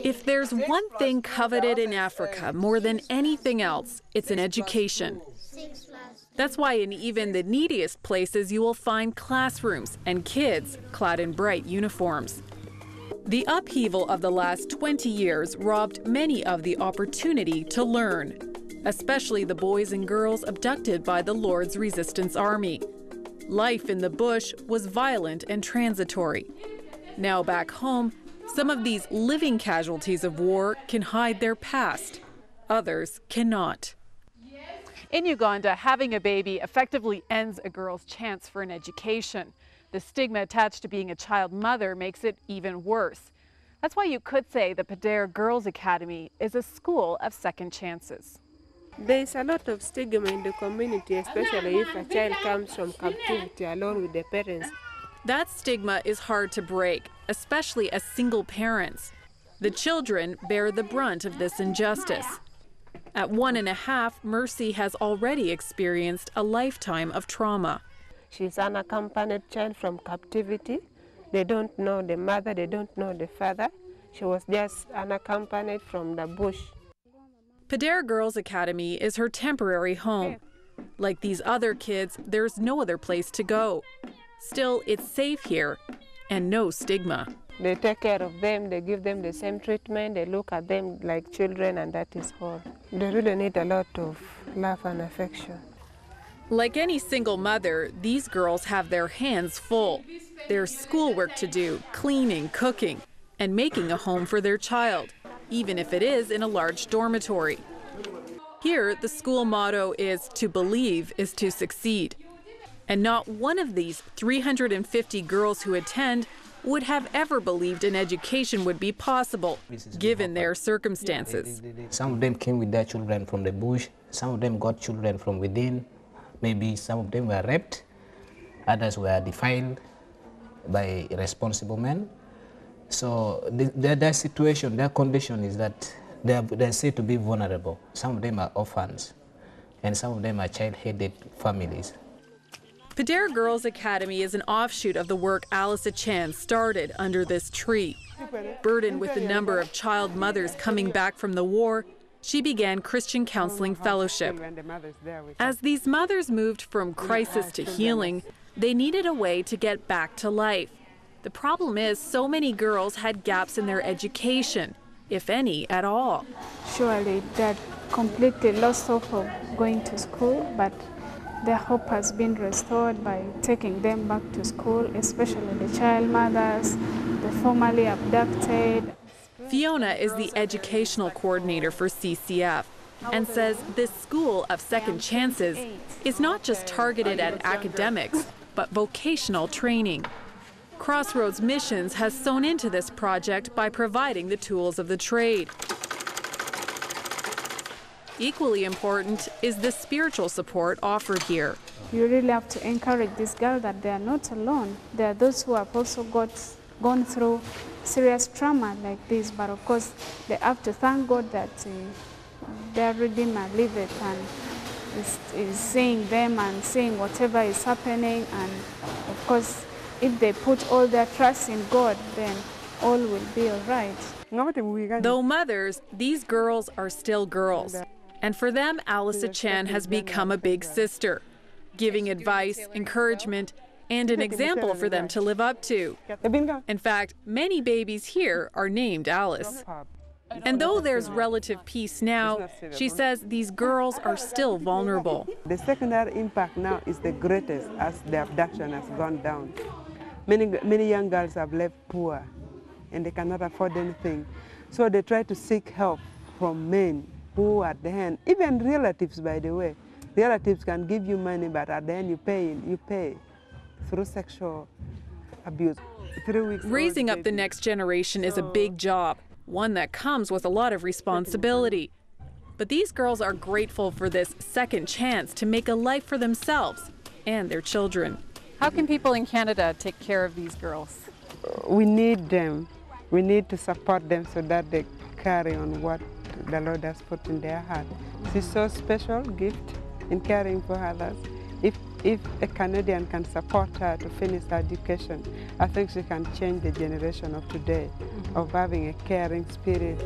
If there's one thing coveted in Africa more than anything else, it's an education. That's why in even the neediest places you will find classrooms and kids clad in bright uniforms. The upheaval of the last 20 years robbed many of the opportunity to learn, especially the boys and girls abducted by the Lord's Resistance Army. Life in the bush was violent and transitory. Now back home, some of these living casualties of war can hide their past. Others cannot. In Uganda, having a baby effectively ends a girl's chance for an education. The stigma attached to being a child mother makes it even worse. That's why you could say the Padere Girls Academy is a school of second chances. There's a lot of stigma in the community, especially if a child comes from captivity alone with their parents. That stigma is hard to break, especially as single parents. The children bear the brunt of this injustice. At 1.5, Mercy has already experienced a lifetime of trauma. She's an unaccompanied child from captivity. They don't know the mother, they don't know the father. She was just unaccompanied from the bush. Padere Girls Academy is her temporary home. Like these other kids, there's no other place to go. Still, it's safe here and no stigma. They take care of them, they give them the same treatment, they look at them like children, and that is all. They really need a lot of love and affection. Like any single mother, these girls have their hands full. There's schoolwork to do, cleaning, cooking, and making a home for their child, even if it is in a large dormitory. Here, the school motto is "To believe is to succeed." And not one of these 350 girls who attend would have ever believed an education would be possible, given their circumstances. Some of them came with their children from the bush, some of them got children from within, maybe some of them were raped, others were defiled by irresponsible men. So their situation, their condition is that they're said to be vulnerable. Some of them are orphans, and some of them are child-headed families. Padere Girls Academy is an offshoot of the work Alice Achan started under this tree. Burdened with the number of child mothers coming back from the war, she began Christian Counseling Fellowship. As these mothers moved from crisis to healing, they needed a way to get back to life. The problem is so many girls had gaps in their education, if any at all. Surely they're completely lost hope of going to school, but their hope has been restored by taking them back to school, especially the child mothers, the formerly abducted. Fiona is the educational coordinator for CCF and says this school of second chances is not just targeted at academics, but vocational training. Crossroads Missions has sewn into this project by providing the tools of the trade. Equally important is the spiritual support offered here. You really have to encourage these girls that they are not alone. There are those who have also gone through serious trauma like this, but of course they have to thank God that their Redeemer liveth and is seeing them and seeing whatever is happening. And of course, if they put all their trust in God, then all will be all right. Though mothers, these girls are still girls. And for them, Alice Achan has become a big sister, giving advice, encouragement, and an example for them to live up to. In fact, many babies here are named Alice. And though there's relative peace now, she says these girls are still vulnerable. The secondary impact now is the greatest as the abduction has gone down. Many young girls have left poor and they cannot afford anything. So they try to seek help from men who at the end, even relatives by the way, relatives can give you money, but at the end you pay through sexual abuse. 3 weeks Raising up the next generation is a big job, one that comes with a lot of responsibility. But these girls are grateful for this second chance to make a life for themselves and their children. How can people in Canada take care of these girls? We need them. We need to support them so that they carry on what the Lord has put in their heart. It's so special gift in caring for others. if a Canadian can support her to finish her education, I think she can change the generation of today of having a caring spirit.